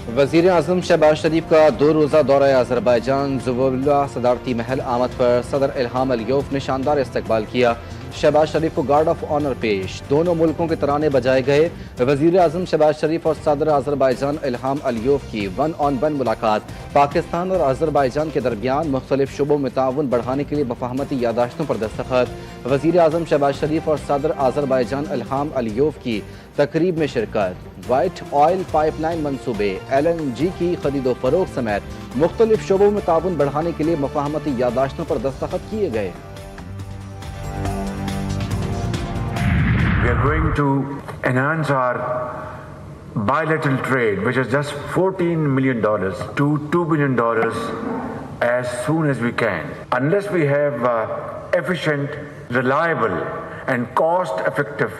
वज़ीर आज़म शहबाज शरीफ का 2 रोज़ा दौरा अज़रबैजान ज़ुबुल्ला सदारती महल आमद पर सदर इल्हाम अलियोफ ने शानदार इस्तकबाल किया। शहबाज शरीफ को गार्ड ऑफ ऑनर पेश, दोनों मुल्कों के तराने बजाए गए। वज़ीर आज़म शहबाज शरीफ और सदर अज़रबैजान इल्हाम अलियोफ की 1-on-1 मुलाकात पाकिस्तान और अज़रबैजान के दरमियान मुख्तलिफ शुबों में ताउन बढ़ाने के लिए मफाहमती यादाश्तों पर दस्तखत। वज़ीर आज़म शहबाज शरीफ और सदर अज़रबैजान इल्हाम अलियोफ की तकरीब में शिरकत। वाइट ऑयल पाइपलाइन मनसूबे, LNG की खरीदो फरोख्त समेत मुख्तलिफ शोबों में ताउन बढ़ाने के लिए मफाहमती यादाश्तों पर दस्तखत किए गए। We are going to enhance our bilateral trade, which is just $14 million to $2 billion as soon as we can. Unless we have efficient, reliable and cost-effective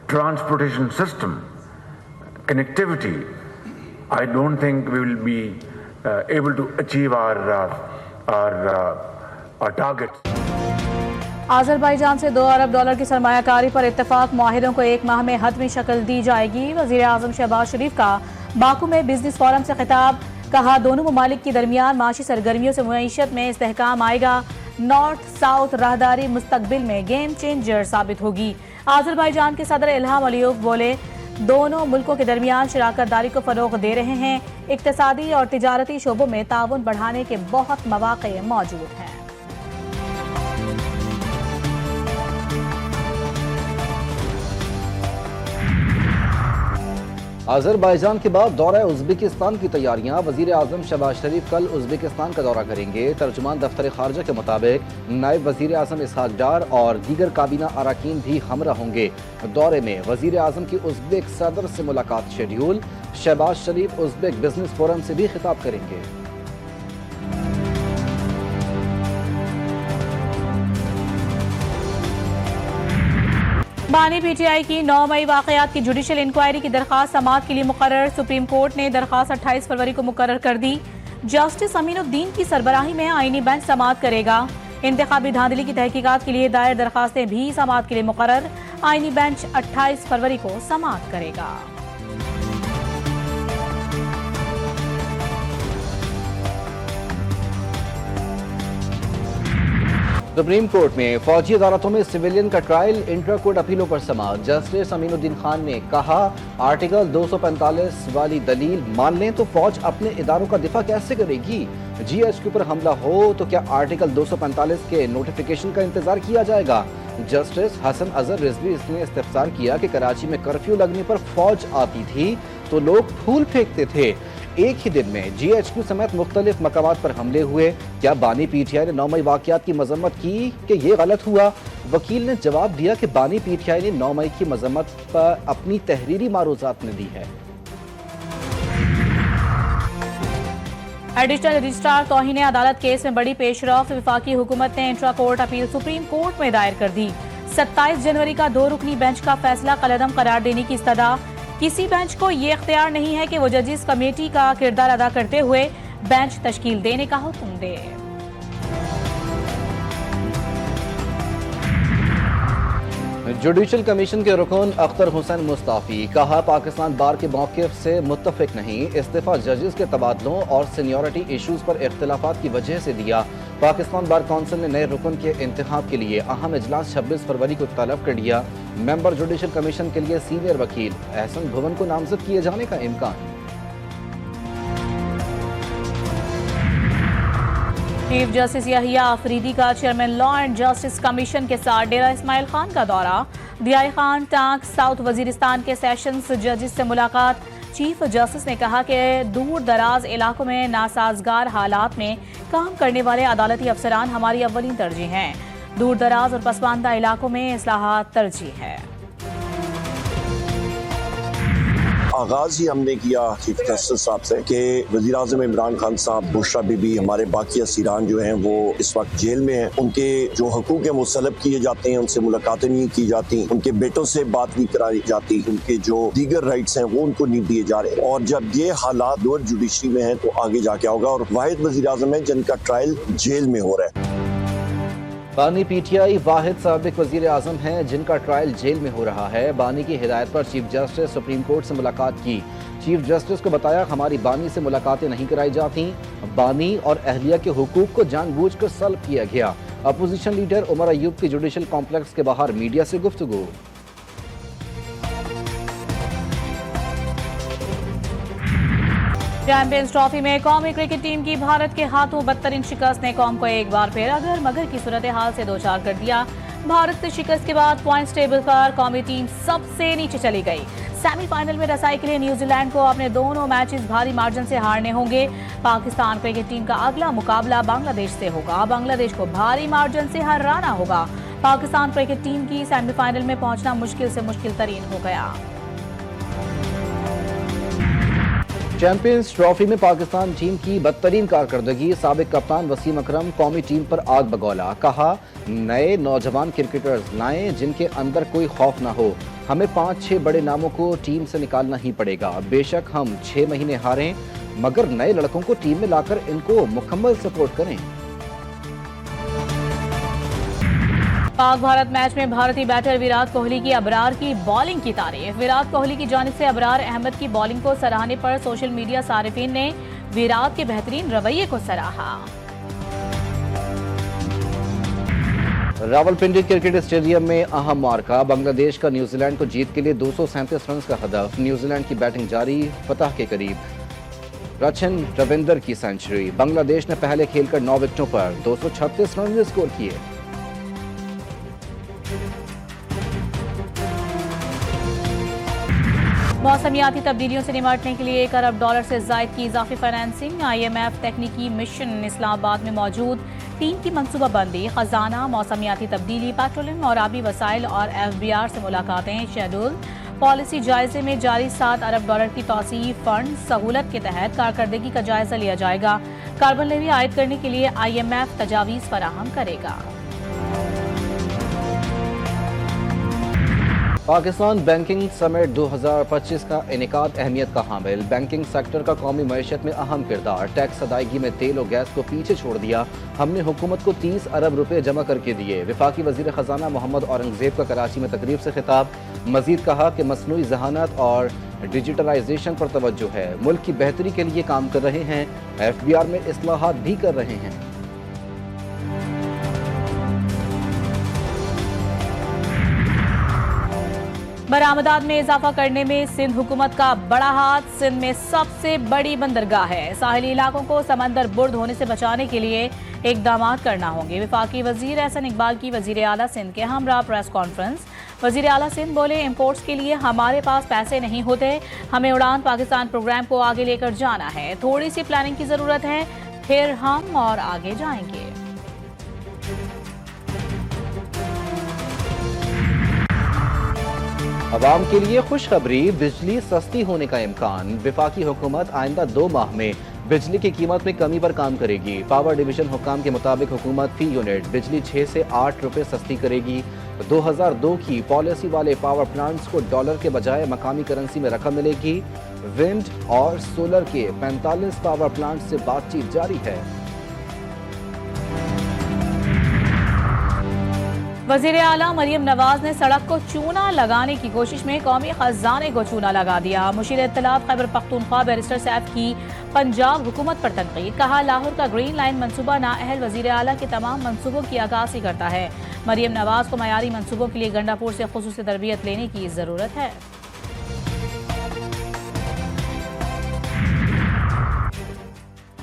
transportation system, connectivity, I don't think we will be able to achieve our targets. Azerbaijan से $2 अरब की सरमायाकारी पर इत्तेफाक मुआहिदों को 1 माह में हतमी शक्ल दी जाएगी। वज़ीर आज़म शहबाज शरीफ का बाकू में बिजनेस फोरम से खिताब, कहा दोनों ममालिक के दरमियान माशी सरगर्मियों से मईशत में इस्तेहकाम आएगा। नॉर्थ साउथ राहदारी मुस्तकबिल में गेम चेंजर साबित होगी। आज़रबाईजान के सदर इल्हाम अलियोफ बोले, दोनों मुल्कों के दरमियान शराकत दारी को फरोग दे रहे हैं। इक्तसादी और तिजारती शोबों में ताउन बढ़ाने के बहुत मौके मौजूद हैं। अज़रबैजान के बाद दौरा उज़्बेकिस्तान की तैयारियां। वज़ीर आज़म शहबाज शरीफ कल उज़्बेकिस्तान का दौरा करेंगे। तर्जुमान दफ्तर खारजा के मुताबिक नायब वज़ीर आज़म इसहाक डार और दीगर काबीना अराकीन भी हमरा होंगे। दौरे में वज़ीर आज़म की उज़्बेक सदर से मुलाकात शेड्यूल। शहबाज शरीफ उज़्बेक बिजनेस फोरम से भी खिताब करेंगे। बानी PTI की 9 मई वाकयात की जुडिशल इंक्वायरी की दरखास्त समाअत के लिए मुकर्रर। सुप्रीम कोर्ट ने दरखास्त 28 फरवरी को मुकर्रर कर दी। जस्टिस अमीनुद्दीन की सरबराही में आईनी बेंच समाअत करेगा। इंतखाबी धांधली की तहकीकात के लिए दायर दरखास्तें भी समाअत के लिए मुकर्रर। आईनी बेंच 28 फरवरी को समाअत करेगा। सुप्रीम कोर्ट में फौजी अदालतों में सिविलियन का ट्रायल, इंट्रा कोर्ट अपीलों पर समाअत। जस्टिस अमीनुद्दीन खान ने कहा, आर्टिकल 245 वाली दलील मान लें तो फौज अपने इदारों का दिफा कैसे करेगी। GHQ पर हमला हो तो क्या आर्टिकल 245 के नोटिफिकेशन का इंतजार किया जाएगा। जस्टिस हसन अजहर रिजवी ने इस्तफसार किया कि कराची में कर्फ्यू लगने पर फौज आती थी तो लोग फूल फेंकते थे। एक ही दिन में GHQ समेत मुख्तलिफ मकामात पर हमले हुए। क्या बानी PTI ने 9 मई वाकयात की मजम्मत की कि ये गलत हुआ। वकील ने जवाब दिया कि बानी PTI ने 9 मई की मजम्मत पर अपनी तहरीरी मारूजात में दी है। एडिशनल रजिस्ट्रार तौहीन अदालत केस में बड़ी पेशरफ्त। वफाकी हुकूमत ने intra court appeal supreme court में दायर कर दी। 27 जनवरी का 2 रुकनी बेंच का फैसला कलअदम करार देने की इस्तदा। किसी बेंच को ये इख्तियार नहीं है कि वो जजिस कमेटी का किरदार अदा करते हुए बेंच तश्कील देने का हुक्म दे। जुडिशल कमीशन के रुकन अख्तर हुसैन मुस्ताफी, कहा पाकिस्तान बार के मौक़िफ़ से मुत्तफिक नहीं। इस्तीफ़ा जजेस के तबादलों और सीनियरिटी इशूज़ पर इख्तिलाफात की वजह से दिया। पाकिस्तान बार कौंसिल ने नए रुकन के इंतखाब के लिए अहम इजलास 26 फरवरी को तलब कर दिया। मेंबर जुडिशल कमीशन के लिए सीनियर वकील एहसन भुवन को नामजद किए जाने का इम्कान। चीफ जस्टिस यहिया आफरीदी का chairman law and justice commission के साथ डेरा इस्माइल खान का दौरा। दियाई खान टांक साउथ वजीरिस्तान के सेशंस जजेस से मुलाकात। चीफ जस्टिस ने कहा कि दूर दराज इलाकों में नासाजगार हालात में काम करने वाले अदालती अफसरान हमारी अव्वलीन तरजीह हैं। दूर दराज और पसमानदा इलाकों में इस्लाहात तरजीह है। आगाज ही हमने किया चीफ जस्टिस साहब से कि वज़ीर आज़म इमरान खान साहब, बुशरा बीबी, हमारे बाकी असीरान जो हैं वो इस वक्त जेल में हैं। उनके जो हकूक़ हैं वो सलब किए जाते हैं, उनसे मुलाकातें नहीं की जाती, उनके बेटों से बात नहीं कराई जाती, उनके जो दीगर राइट्स हैं वो उनको नहीं दिए जा रहे। और जब ये हालात लोअर जुडिशरी में है तो आगे जाके होगा। और वाहिद वज़ीर आज़म है जिनका ट्रायल जेल में हो रहा है। बानी पीटीआई वाहिद साबिक वजीर आजम हैं जिनका ट्रायल जेल में हो रहा है। बानी की हिदायत पर चीफ जस्टिस सुप्रीम कोर्ट से मुलाकात की। चीफ जस्टिस को बताया हमारी बानी से मुलाकातें नहीं कराई जाती। बानी और अहलिया के हुकूक को जानबूझकर सल्ब किया गया। अपोजिशन लीडर उमर अयूब की जुडिशल कॉम्प्लेक्स के बाहर मीडिया से गुफ्तगू। चैंपियंस ट्रॉफी में कौमी क्रिकेट टीम की भारत के हाथों बदतरीन शिकस्त ने कौम को एक बार फिर अगर मगर की सूरत हाल से दो चार कर दिया। भारत से शिकस्त के बाद पॉइंट्स टेबल पर कौमी टीम सबसे नीचे चली गई। सेमीफाइनल में रसाई के लिए न्यूजीलैंड को अपने दोनों मैचेस भारी मार्जिन से हारने होंगे। पाकिस्तान क्रिकेट टीम का अगला मुकाबला बांग्लादेश से होगा। बांग्लादेश को भारी मार्जिन से हराना होगा। पाकिस्तान क्रिकेट टीम की सेमीफाइनल में पहुंचना मुश्किल से मुश्किल तरीन हो गया। चैंपियंस ट्रॉफी में पाकिस्तान टीम की बदतरीन कारकर्दगी। साबिक कप्तान वसीम अकरम कौमी टीम पर आग बगौला। कहा नए नौजवान क्रिकेटर्स लाएं जिनके अंदर कोई खौफ ना हो। हमें 5-6 बड़े नामों को टीम से निकालना ही पड़ेगा। बेशक हम 6 महीने हारें मगर नए लड़कों को टीम में लाकर इनको मुकम्मल सपोर्ट करें। पाक भारत मैच में भारतीय बैटर विराट कोहली की अबरार की बॉलिंग की तारीफ। विराट कोहली की जानिब से अबरार अहमद की बॉलिंग को सराहने पर सोशल मीडिया सारिफीन ने विराट के बेहतरीन रवैये को सराहा। रावलपिंडी क्रिकेट स्टेडियम में अहम मार्का। बांग्लादेश का न्यूजीलैंड को जीत के लिए 237 रन का हदफ। न्यूजीलैंड की बैटिंग जारी, फतह के करीब। रचिन रविंदर की सेंचुरी। बांग्लादेश ने पहले खेलकर 9 विकेटों पर 236 रन स्कोर किए। मौसमियाती तब्दीलियों से निपटने के लिए $1 अरब से ज़ायद की इजाफी फाइनेंसिंग। IMF तकनीकी मिशन इस्लामाबाद में मौजूद। टीम की मनसूबाबंदी, खजाना, मौसमियाती तब्दीली, पेट्रोलियम और आबी वसाइल और FBR से मुलाकातें शेड्यूल। पॉलिसी जायजे में जारी $7 अरब की तौसीफ फंड सहूलत के तहत कारकर्दगी का जायजा लिया जाएगा। कार्बन लेवी आयद करने के लिए IMF तजावीज़ फराहम करेगा। पाकिस्तान बैंकिंग समिट 2025 का इनेकाद अहमियत का हामिल। बैंकिंग सेक्टर का कौमी मईशत में अहम किरदार। टैक्स अदायगी में तेल और गैस को पीछे छोड़ दिया। हमने हुकूमत को 30 अरब रुपए जमा करके दिए। वफाकी वजीर खजाना मोहम्मद औरंगजेब का कराची में तकरीब से खिताब। मजीद कहा कि मसनूई जहानत और डिजिटलाइजेशन पर तवज्जो है। मुल्क की बेहतरी के लिए काम कर रहे हैं। FBR में इस्लाहात भी कर रहे हैं। बरामदात में इजाफा करने में सिंध हुकूमत का बड़ा हाथ। सिंध में सबसे बड़ी बंदरगाह है। साहिली इलाकों को समंदर बुर्द होने से बचाने के लिए इकदाम करना होंगे। वफाकी वजीर एहसन इकबाल की वजीर आला सिंध के हमरा प्रेस कॉन्फ्रेंस। वजीर आला सिंध बोले इंपोर्ट्स के लिए हमारे पास पैसे नहीं होते। हमें उड़ान पाकिस्तान प्रोग्राम को आगे लेकर जाना है। थोड़ी सी प्लानिंग की जरूरत है, फिर हम और आगे जाएंगे। अवाम के लिए खुशखबरी, बिजली सस्ती होने का इम्कान। वफाकी हुकूमत आइंदा 2 माह में बिजली की कीमत में कमी पर काम करेगी। पावर डिवीजन हुकाम के मुताबिक हुकूमत फी यूनिट बिजली 6 से 8 रुपए सस्ती करेगी। 2002 की पॉलिसी वाले पावर प्लांट्स को डॉलर के बजाय मकामी करेंसी में रकम मिलेगी। विंड और सोलर के 45 पावर प्लांट से बातचीत जारी है। वजीर आला मरियम नवाज ने सड़क को चूना लगाने की कोशिश में कौमी खजाने को चूना लगा दिया। मुशीर इत्तलाफ खैबर पख्तूनख्वा बैरिस्टर सैफ की पंजाब हुकूमत पर तनकीद। कहा लाहौर का ग्रीन लाइन मंसूबा नाअहल वजीर आला के तमाम मंसूबों की अक्कासी करता है। मरियम नवाज को मयारी मंसूबों के लिए गंडापुर से खुसूसी तरबियत लेने की जरूरत है।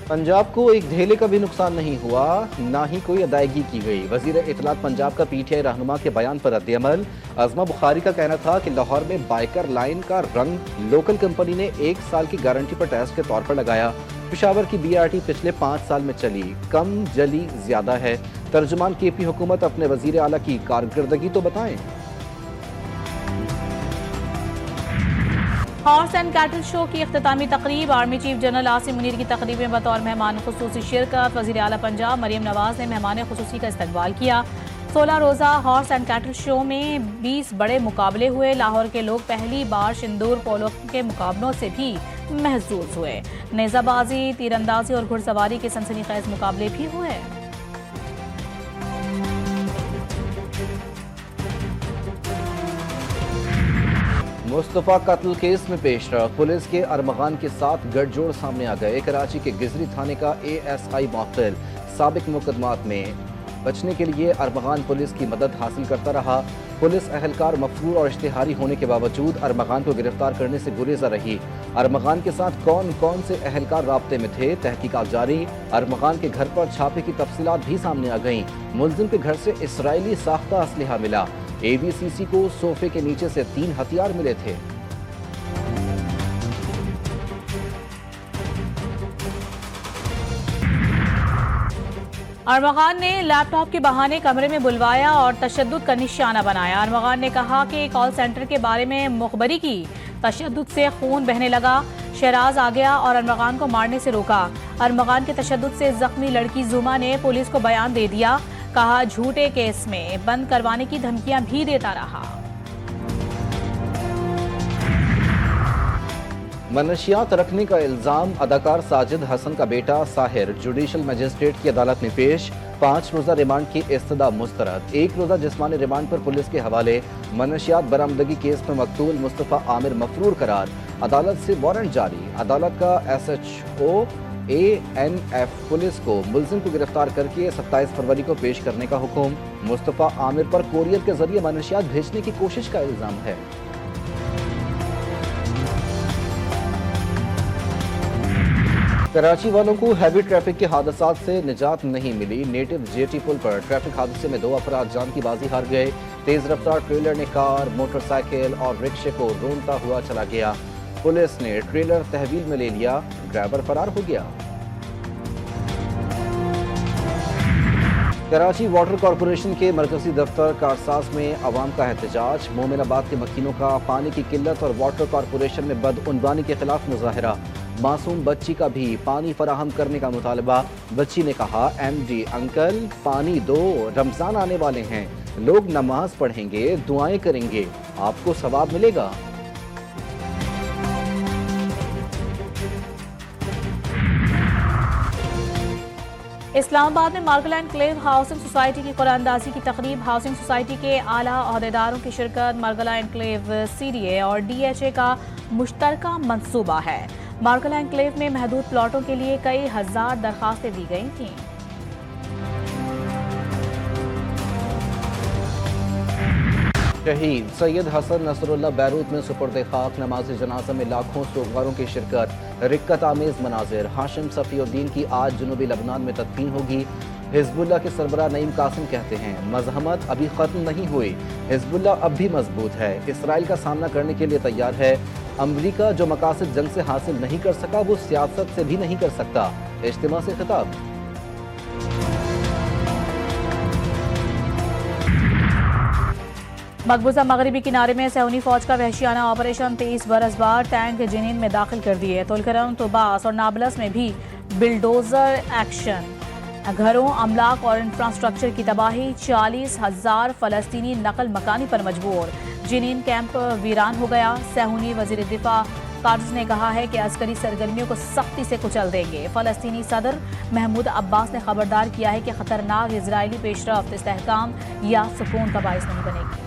पंजाब को एक धेले का भी नुकसान नहीं हुआ, ना ही कोई अदायगी की गई। वजीर इत्तलात पंजाब का PTI रहनुमा के बयान पर रद्द-ए-अमल। अज़मा बुखारी का कहना था कि लाहौर में बाइकर लाइन का रंग लोकल कंपनी ने 1 साल की गारंटी पर टेस्ट के तौर पर लगाया। पेशावर की BRT पिछले 5 साल में चली, कम जली ज्यादा है। तर्जुमान KP हुकूमत अपने वजीर आला की कारकर्दगी तो बताएं। हॉर्स एंड कैटल शो की इख्तितामी तकरीब। Army chief general Asim Munir की तकरीब में बतौर मेहमान खुसूसी शिरकत। वजीर आला पंजाब मरियम नवाज ने मेहमान खुसूसी का इस्तकबाल किया। 16 रोज़ा हॉर्स एंड कैटल शो में 20 बड़े मुकाबले हुए। लाहौर के लोग पहली बार सिंदूर पोलो के मुकाबलों से भी महसूस हुए। नेज़ाबाजी, तीरंदाजी और घुड़सवारी के सनसनीखेज मुकाबले भी हुए। मुस्तफ़ा कत्ल केस में पेशरफ, पुलिस के अरमगान के साथ गठजोड़ सामने आ गए। कराची के गिजरी थाने का ASI मुअत्तल साबिक मुकदमात में बचने के लिए अरमगान पुलिस की मदद हासिल करता रहा। पुलिस अहलकार मफरूर और इश्तिहारी होने के बावजूद अरमगान को गिरफ्तार करने से गुरेजा रही। अरमगान के साथ कौन कौन से अहलकार राब्ते में थे, तहकीकात जारी। अरमगान के घर पर छापे की तफसीलात भी सामने आ गईं। मुलजिम के घर से इसराइली साख्ता असलहा मिला। ABCC को सोफे के नीचे से 3 हथियार मिले थे। अरमगान ने लैपटॉप के बहाने कमरे में बुलवाया और तशद्दुद का निशाना बनाया। अरमगान ने कहा कि कॉल सेंटर के बारे में मुखबरी की, तशद्दुद से खून बहने लगा। शहराज आ गया और अरमगान को मारने से रोका। अरमगान के तशद्दुद से जख्मी लड़की जुमा ने पुलिस को बयान दे दिया। कहा झूठे केस में बंद करवाने की धमकियां भी देता रहा। मनशियात रखने का इल्जाम अदाकार साजिद हसन का बेटा साहिर जुडिशल मजिस्ट्रेट की अदालत में पेश। 5 रोजा रिमांड की इस्तदा मुस्तरद, 1 रोजा जिस्मानी रिमांड पर पुलिस के हवाले। मनशियात बरामदगी केस में मकतूल मुस्तफ़ा आमिर मफरूर करार, अदालत से वारंट जारी। अदालत का SHO ANF पुलिस को मुलजिम को गिरफ्तार करके 27 फरवरी को पेश करने का हुक्म। मुस्तफ़ा आमिर पर कोरियर के जरिए मनशियात भेजने की कोशिश का इल्जाम है। कराची वालों को हैवी ट्रैफिक के हादसात से निजात नहीं मिली। नेटिव जेटी पुल पर ट्रैफिक हादसे में 2 अफराद जान की बाजी हार गए। तेज रफ्तार ट्रेलर ने कार, मोटरसाइकिल और रिक्शे को रोनता हुआ चला गया। पुलिस ने ट्रेलर तहवील में ले लिया, ड्राइवर फरार हो गया। कराची वाटर कॉरपोरेशन के मरकजी दफ्तर कारसाज में अवाम का एहतजाज। मोमिनाबाद के मकीनों का पानी की किल्लत और वाटर कॉरपोरेशन में बदउनवानी के खिलाफ मुजाहरा। मासूम बच्ची का भी पानी फराहम करने का मुतालबा। बच्ची ने कहा, MD अंकल पानी दो, रमजान आने वाले हैं, लोग नमाज पढ़ेंगे, दुआएं करेंगे, आपको सवाब मिलेगा। इस्लामाबाद में मार्कल एनक्लेव हाउसिंग सोसाइटी की कुरानंदाजी की तकरीब। हाउसिंग सोसाइटी के आला अहदेदारों की शिरकत। मार्कल एनक्लेव CDA और DHA का मुश्तरका मंसूबा है। मार्कल एनक्लेव में महदूद प्लॉटों के लिए कई हजार दरखास्तें दी गई थीं। शहीद सैयद हसन नसरुल्लाह बैरूत में सुपुर्द खाक। नमाज जनाजा में लाखों सोगवारों की शिरकत। रिक्कत आमेज मनाजिर। हाशिम सफीउद्दीन की आज जुनूबी लबनान में तदफीन होगी। हिजबुल्लाह के सरबराह नईम कासिम कहते हैं, मज़हमत अभी ख़त्म नहीं हुई, हिजबुल्लाह अब भी मजबूत है, इसराइल का सामना करने के लिए तैयार है। अमरीका जो मकासद जंग से हासिल नहीं कर सका वो सियासत से भी नहीं कर सकता। इज्तिमा से खिताब। मकबूजा मगरबी किनारे में सऊदी फौज का वहशियाना ऑपरेशन 23 बरस बाद टैंक जिनीन में दाखिल कर दिए। तुलकरम, तुबास और नाबलस में भी बिल्डोजर एक्शन। घरों, अमलाक और इंफ्रास्ट्रक्चर की तबाही। 40,000 फलस्तीनी नकल मकानी पर मजबूर। जिनीन कैंप वीरान हो गया। सहूनी वजीर दिफा कार्स ने कहा है कि अस्करी सरगर्मियों को सख्ती से कुचल देंगे। फलस्तीनी सदर महमूद अब्बास ने खबरदार किया है कि खतरनाक इजरायली पेशरफ्त इस्तेहकाम या सुकून का बाइस नहीं बनेगी।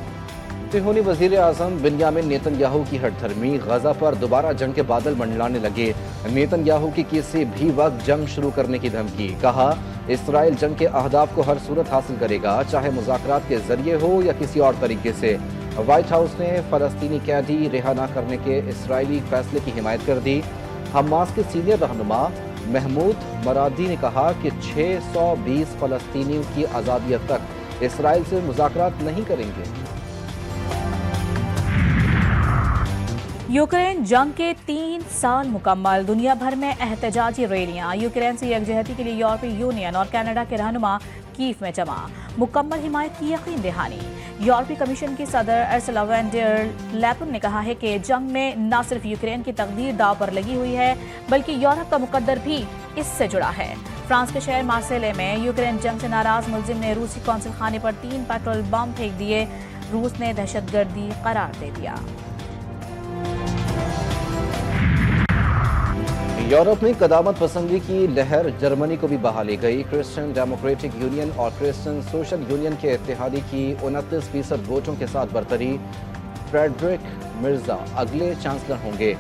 सिहोनी वजीर आजम बिन्यामिन नेतन्याहू की हठधर्मी। गजा पर दोबारा जंग के बादल मंडलाने लगे। नेतन्याहू की किसी भी वक्त जंग शुरू करने की धमकी। कहा, इसराइल जंग के अहदाफ को हर सूरत हासिल करेगा, चाहे मुज़ाकरात के जरिए हो या किसी और तरीके से। व्हाइट हाउस ने फलस्तीनी कैदी रिहा न करने के इसराइली फैसले की हिमायत कर दी। हमास के सीनियर रहनुमा महमूद मरादी ने कहा कि 620 फलस्तीनियों की आज़ादी तक इसराइल से मुज़ाकरात नहीं करेंगे। यूक्रेन जंग के 3 साल मुकम्मल। दुनिया भर में एहतजाजी रैलियां। यूक्रेन से यकजहती के लिए यूरोपीय यूनियन और कनाडा के रहनुमा कीव में जमा। मुकम्मल हिमायत की यकीन दहानी। यूरोपीय कमीशन की सदर उर्सुला वॉन डर लेयन ने कहा है कि जंग में न सिर्फ यूक्रेन की तकदीर दाव पर लगी हुई है बल्कि यूरोप का मुकद्दर भी इससे जुड़ा है। फ्रांस के शहर मार्सेले में यूक्रेन जंग से नाराज मुलजिम ने रूसी कौंसिल खाने पर 3 पेट्रोल बम फेंक दिए। रूस ने दहशतगर्दी करार दे दिया। यूरोप में कदामत पसंदी की लहर जर्मनी को भी बहा ले गई। क्रिश्चियन डेमोक्रेटिक यूनियन और क्रिश्चियन सोशल यूनियन के इत्तेहादी की 29% वोटों के साथ बरतरी। फ्रेडरिक मिर्जा अगले चांसलर होंगे।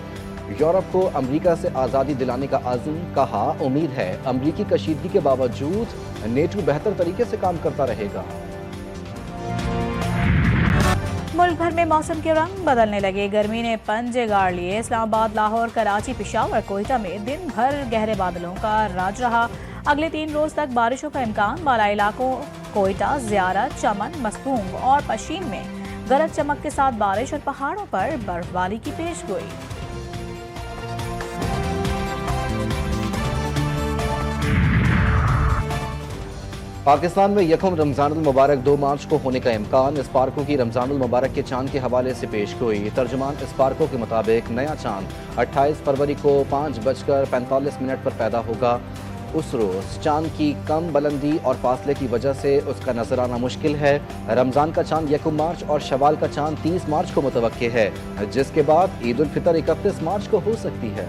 यूरोप को अमेरिका से आज़ादी दिलाने का अज़्म, कहा उम्मीद है अमेरिकी कशीदगी के बावजूद नेटो बेहतर तरीके से काम करता रहेगा। मुल्क भर में मौसम के रंग बदलने लगे, गर्मी ने पंजे गाड़ लिए। इस्लामाबाद, लाहौर, कराची, पेशावर, कोयटा में दिन भर गहरे बादलों का राज रहा। अगले 3 रोज तक बारिशों का इम्कान। बालाई इलाकों कोयटा, ज़ियारत, चमन, मस्तूंग और पशीन में गरज चमक के साथ बारिश और पहाड़ों पर बर्फबारी की पेशगोई। पाकिस्तान में यकम रमजानुल मुबारक 2 मार्च को होने का इम्कान। स्पार्को की रमजानुल मुबारक के चांद के हवाले से पेश गोई। तर्जुमान स्पार्को के मुताबिक नया चांद 28 फरवरी को 5:45 पर पैदा होगा। उस रोज़ चांद की कम बुलंदी और फासले की वजह से उसका नजर आना मुश्किल है। रमज़ान का चांद 1 मार्च और शवाल का चांद 30 मार्च को मुतवक्के है, जिसके बाद ईद उल फितर 31 मार्च को हो सकती है।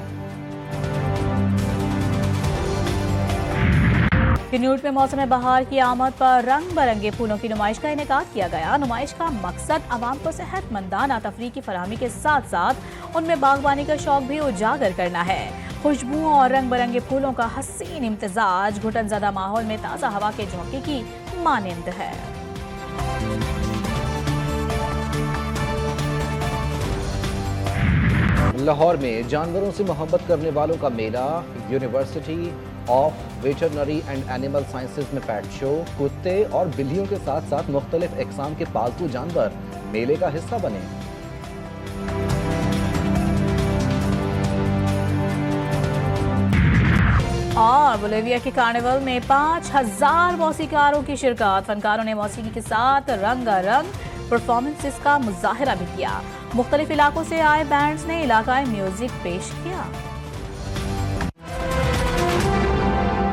किन्नौर में मौसम बहार की आमद पर रंग बिरंगे फूलों की नुमाइश का इनेकाद किया गया। नुमाइश का मकसद आवाम को सेहतमंदाना तफरीह की फराहमी के साथ साथ उनमें बागबानी का शौक भी उजागर करना है। खुशबुओं और रंग बिरंगे फूलों का हसीन इम्तिजाज घुटन ज़दा माहौल में ताज़ा हवा के झोंके की मानिंद है। लाहौर में जानवरों से मोहब्बत करने वालों का मेला। University of Veterinary and Animal Sciences में पेट शो। कुत्ते और बिल्लियों के साथ साथ मुख्तलिफ इकसाम के पालतू जानवर मेले का हिस्सा बने। और बोलिविया के कार्निवल में 5000 मौसीकारों की शिरकत। फनकारों ने मौसीकी के साथ रंगारंग परफॉर्मेंसेस का मुजाहिरा भी किया। मुख्तलिफ इलाकों से आए बैंड्स ने इलाकाई म्यूजिक पेश किया।